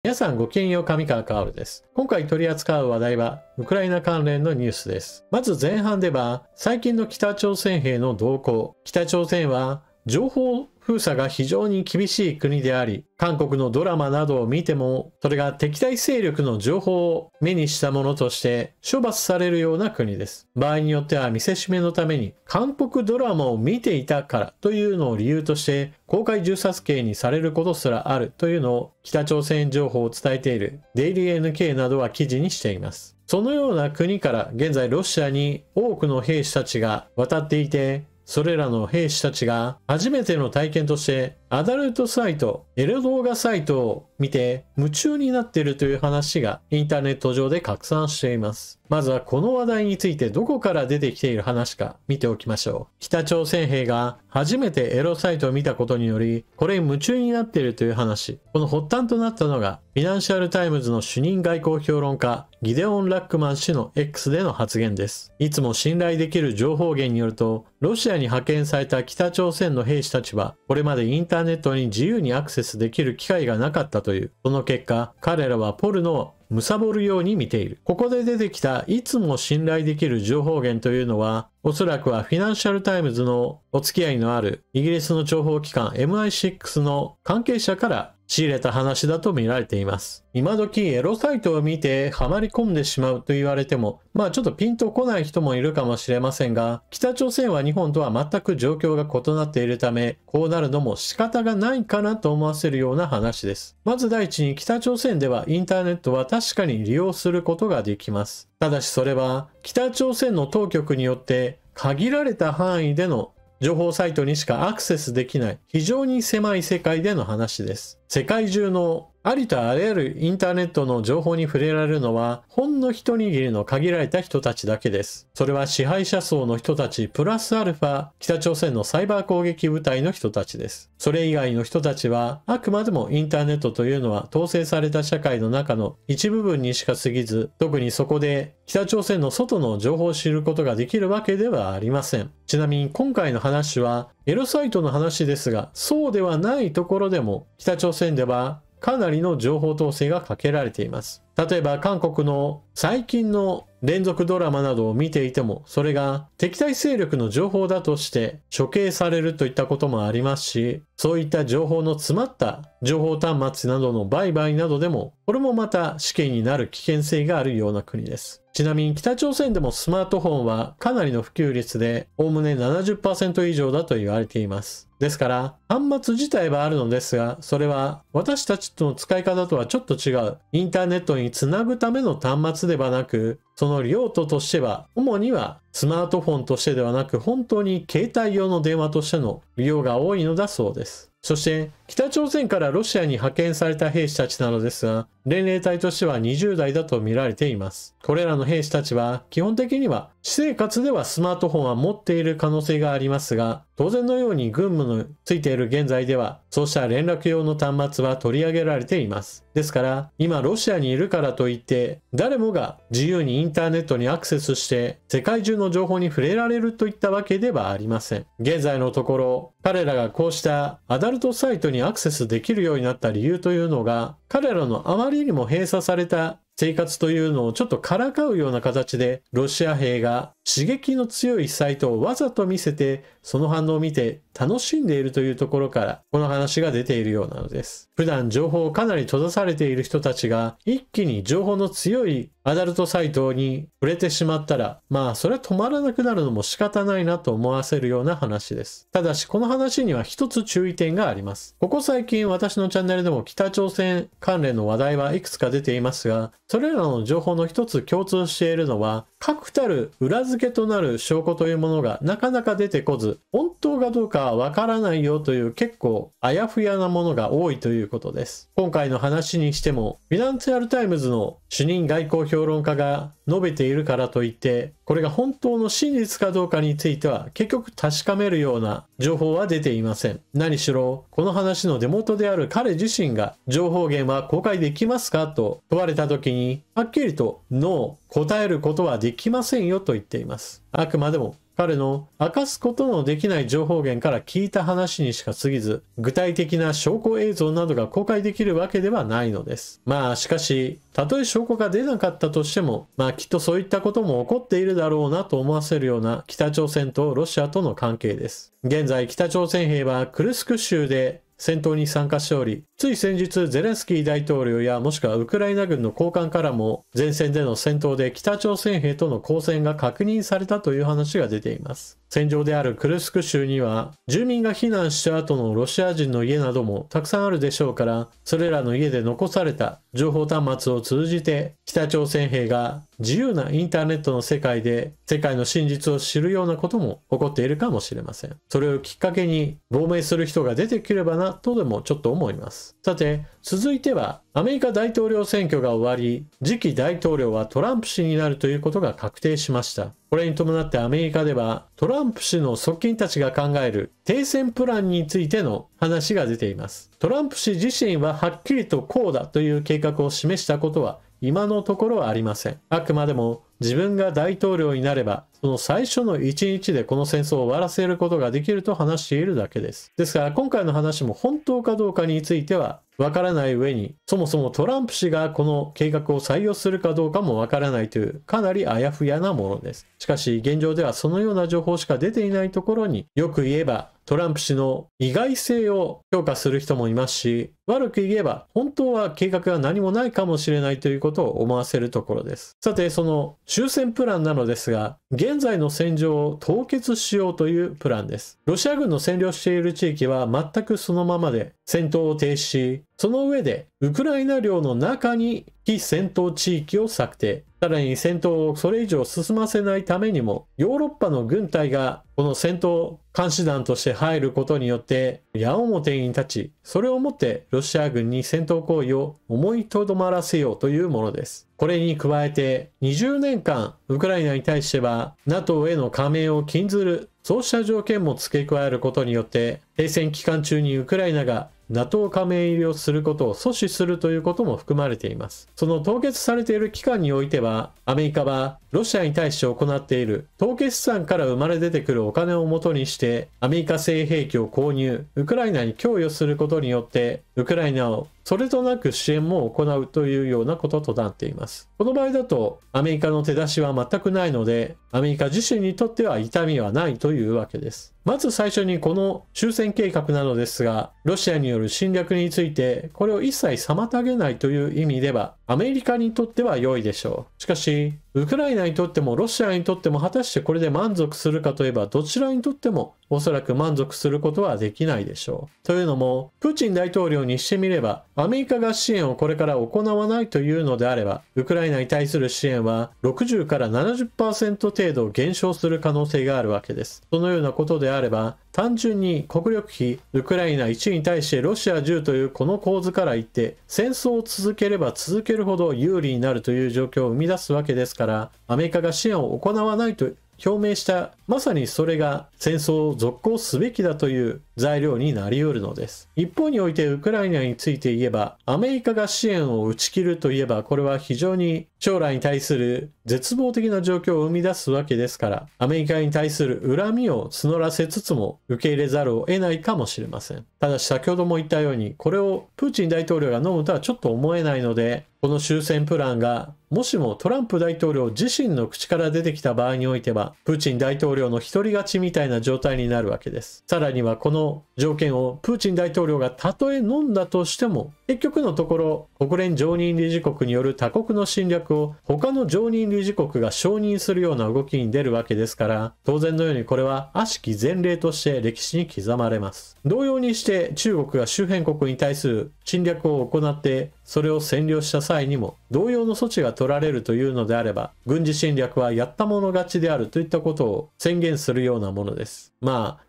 皆さんごきげんよう、上川薫です。今回取り扱う話題はウクライナ関連のニュースです。まず前半では最近の北朝鮮兵の動向。北朝鮮は情報封鎖が非常に厳しい国であり、韓国のドラマなどを見ても、それが敵対勢力の情報を目にしたものとして処罰されるような国です。場合によっては見せしめのために、韓国ドラマを見ていたからというのを理由として、公開銃殺刑にされることすらあるというのを北朝鮮情報を伝えているデイリー NK などは記事にしています。そのような国から現在ロシアに多くの兵士たちが渡っていて、それらの兵士たちが初めての体験としてアダルトサイト、エロ動画サイトを見て夢中になっているという話がインターネット上で拡散しています。まずはこの話題についてどこから出てきている話か見ておきましょう。北朝鮮兵が初めてエロサイトを見たことにより、これに夢中になっているという話。この発端となったのが、フィナンシャルタイムズの主任外交評論家、ギデオン・ラックマン氏の X での発言です。いつも信頼できる情報源によると、ロシアに派遣された北朝鮮の兵士たちは、これまでインターネットに自由にアクセスできる機会がなかったという。その結果、彼らはポルノを貪るように見ている。ここで出てきたいつも信頼できる情報源というのは、おそらくはフィナンシャルタイムズのお付き合いのあるイギリスの諜報機関 MI6 の関係者から仕入れた話だと見られています。今時エロサイトを見てハマり込んでしまうと言われても、ちょっとピンとこない人もいるかもしれませんが、北朝鮮は日本とは全く状況が異なっているため、こうなるのも仕方がないかなと思わせるような話です。まず第一に北朝鮮ではインターネットは確かに利用することができます。ただしそれは北朝鮮の当局によって限られた範囲での情報サイトにしかアクセスできない非常に狭い世界での話です。世界中のありとあらゆるインターネットの情報に触れられるのはほんの一握りの限られた人たちだけです。それは支配者層の人たちプラスアルファ北朝鮮のサイバー攻撃部隊の人たちです。それ以外の人たちはあくまでもインターネットというのは統制された社会の中の一部分にしか過ぎず、特にそこで北朝鮮の外の情報を知ることができるわけではありません。ちなみに今回の話はエロサイトの話ですが、そうではないところでも北朝鮮ではかなりの情報統制がかけられています。例えば韓国の最近の連続ドラマなどを見ていても、それが敵対勢力の情報だとして処刑されるといったこともありますし、そういった情報の詰まった情報端末などの売買などでも、これもまた死刑になる危険性があるような国です。ちなみに北朝鮮でもスマートフォンはかなりの普及率で、おおむね 70% 以上だと言われています。ですから、端末自体はあるのですが、それは私たちとの使い方とはちょっと違う、インターネットにつなぐための端末ではなく、その用途としては、主にはスマートフォンとしてではなく、本当に携帯用の電話としての利用が多いのだそうです。そして、北朝鮮からロシアに派遣された兵士たちなのですが、年齢帯としては20代だと見られています。これらの兵士たちは、基本的には、私生活ではスマートフォンは持っている可能性がありますが、当然のように軍務のついている現在では、そうした連絡用の端末は取り上げられています。ですから、今ロシアにいるからといって、誰もが自由にインターネットにアクセスして、世界中の情報に触れられるといったわけではありません。現在のところ、彼らがこうしたアダルトサイトにアクセスできるようになった理由というのが、彼らのあまりにも閉鎖された生活というのをちょっとからかうような形で、ロシア兵が刺激の強いサイトをわざと見せて、その反応を見て楽しんでいるというところから、この話が出ているようなのです。普段情報をかなり閉ざされている人たちが、一気に情報の強いアダルトサイトに触れてしまったら、それは止まらなくなるのも仕方ないなと思わせるような話です。ただし、この話には一つ注意点があります。ここ最近私のチャンネルでも北朝鮮関連の話題はいくつか出ていますが、それらの情報の一つ共通しているのは、確たる裏付けとなる証拠というものがなかなか出てこず、本当かどうかはわからないよという結構あやふやなものが多いということです。今回の話にしても、フィナンシャルタイムズの主任外交評論家が述べているからといって、これが本当の真実かどうかについては結局確かめるような情報は出ていません。何しろ、この話の出元である彼自身が情報源は公開できますかと問われた時に、はっきりとノー、答えることはできませんよと言っています。あくまでも彼の明かすことのできない情報源から聞いた話にしか過ぎず、具体的な証拠映像などが公開できるわけではないのです。しかし、たとえ証拠が出なかったとしても、きっとそういったことも起こっているだろうなと思わせるような北朝鮮とロシアとの関係です。現在、北朝鮮兵はクルスク州で戦闘に参加しており、つい先日ゼレンスキー大統領やもしくはウクライナ軍の高官からも前線での戦闘で北朝鮮兵との交戦が確認されたという話が出ています。戦場であるクルスク州には住民が避難した後のロシア人の家などもたくさんあるでしょうから、それらの家で残された情報端末を通じて北朝鮮兵が自由なインターネットの世界で世界の真実を知るようなことも起こっているかもしれません。それをきっかけに亡命する人が出てくればなとでもちょっと思います。さて、続いてはアメリカ大統領選挙が終わり、次期大統領はトランプ氏になるということが確定しました。これに伴ってアメリカではトランプ氏の側近たちが考える停戦プランについての話が出ています。トランプ氏自身ははっきりとこうだという計画を示したことは今のところはありません。あくまでも自分が大統領になればその最初の1日でこの戦争を終わらせることができると話しているだけです。ですから今回の話も本当かどうかについてはわからない上に、そもそもトランプ氏がこの計画を採用するかどうかもわからないというかなりあやふやなものです。しかし現状ではそのような情報しか出ていないところに、よく言えばトランプ氏の意外性を評価する人もいますし、悪く言えば本当は計画が何もないかもしれないということを思わせるところです。さて、その終戦プランなのですが、現在の戦場を凍結しようというプランです。ロシア軍の占領している地域は全くそのままで戦闘を停止し、その上でウクライナ領の中に非戦闘地域を策定。さらに戦闘をそれ以上進ませないためにも、ヨーロッパの軍隊がこの戦闘監視団として入ることによって矢面に立ち、それをもってロシア軍に戦闘行為を思いとどまらせようというものです。これに加えて20年間ウクライナに対しては NATO への加盟を禁ずる、そうした条件も付け加えることによって停戦期間中にウクライナがNATO 加盟入りをすることを阻止するということも含まれています。その凍結されている期間においては、アメリカはロシアに対して行っている凍結資産から生まれ出てくるお金を元にしてアメリカ製兵器を購入、ウクライナに供与することによってウクライナをそれとなく支援も行うというようなこととなっています。この場合だとアメリカの手出しは全くないので、アメリカ自身にとっては痛みはないというわけです。まず最初にこの終戦計画なのですが、ロシアによる侵略についてこれを一切妨げないという意味ではアメリカにとっては良いでしょう。しかしウクライナにとってもロシアにとっても果たしてこれで満足するかといえば、どちらにとってもおそらく満足することはできないでしょう。というのも、プーチン大統領にしてみれば、アメリカが支援をこれから行わないというのであれば、ウクライナに対する支援は60から 70% 程度減少する可能性があるわけです。そのようなことであれば、単純に国力比ウクライナ1に対してロシア10というこの構図から言って戦争を続ければ続けるほど有利になるという状況を生み出すわけですから、アメリカが支援を行わないと表明したまさにそれが戦争を続行すべきだという材料になり得るのです。一方においてウクライナについて言えば、アメリカが支援を打ち切るといえばこれは非常に将来に対する絶望的な状況を生み出すわけですから、アメリカに対する恨みを募らせつつも受け入れざるを得ないかもしれません。ただし先ほども言ったように、これをプーチン大統領が飲むとはちょっと思えないので、この終戦プランがもしもトランプ大統領自身の口から出てきた場合においては、プーチン大統領の独り勝ちみたいな状態になるわけです。さらにはこの条件をプーチン大統領がたとえ飲んだとしても、結局のところ国連常任理事国による他国の侵略を他の常任理事国が承認するような動きに出るわけですから、当然のようにこれは悪しき前例として歴史に刻まれます。同様にして中国が周辺国に対する侵略を行ってそれを占領した際にも同様の措置が取られるというのであれば、軍事侵略はやったもの勝ちであるといったことを宣言するようなものです。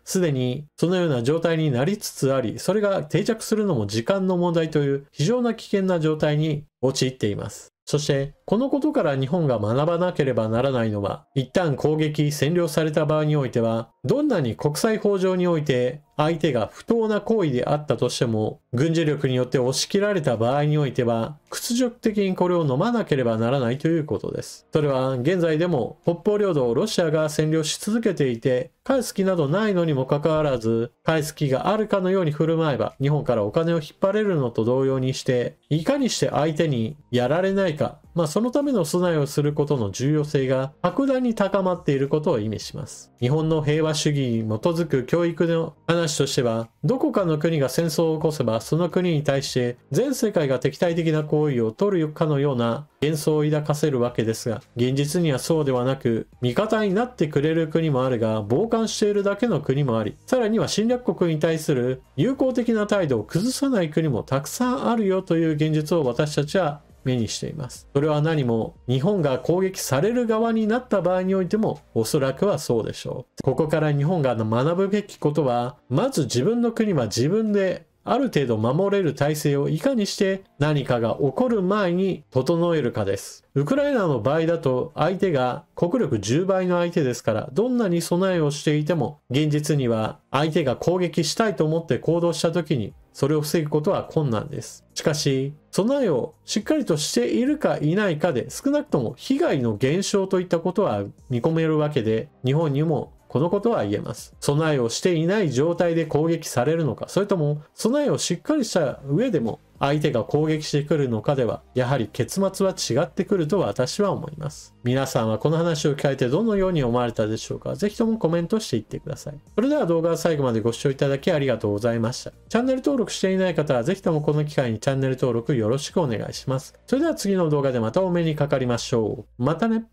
すでにそのような状態になりつつあり、それが定着するのも時間の問題という非常な危険な状態に陥っています。そしてこのことから日本が学ばなければならないのは、一旦攻撃、占領された場合においては、どんなに国際法上において相手が不当な行為であったとしても、軍事力によって押し切られた場合においては、屈辱的にこれを飲まなければならないということです。それは現在でも北方領土をロシアが占領し続けていて、返す気などないのにもかかわらず、返す気があるかのように振る舞えば、日本からお金を引っ張れるのと同様にして、いかにして相手にやられないか、そのための備えをすることの重要性が格段に高まっていることを意味します。日本の平和主義に基づく教育の話としては、どこかの国が戦争を起こせば、その国に対して全世界が敵対的な行為を取るかのような幻想を抱かせるわけですが、現実にはそうではなく、味方になってくれる国もあるが、傍観しているだけの国もあり、さらには侵略国に対する友好的な態度を崩さない国もたくさんあるよという現実を私たちは目にしています。それは何も日本が攻撃される側になった場合においてもおそらくはそうでしょう。ここから日本が学ぶべきことは、まず自分の国は自分である程度守れる体制をいかにして何かが起こる前に整えるかです。ウクライナの場合だと相手が国力10倍の相手ですから、どんなに備えをしていても現実には相手が攻撃したいと思って行動した時にそれを防ぐことは困難です。しかし、備えをしっかりとしているかいないかで少なくとも被害の減少といったことは見込めるわけで、日本にもこのことは言えます。備えをしていない状態で攻撃されるのか、それとも備えをしっかりした上でも相手が攻撃してくるのかでは、やはり結末は違ってくると私は思います。皆さんはこの話を聞かれてどのように思われたでしょうか。ぜひともコメントしていってください。それでは動画を最後までご視聴いただきありがとうございました。チャンネル登録していない方はぜひともこの機会にチャンネル登録よろしくお願いします。それでは次の動画でまたお目にかかりましょう。またね。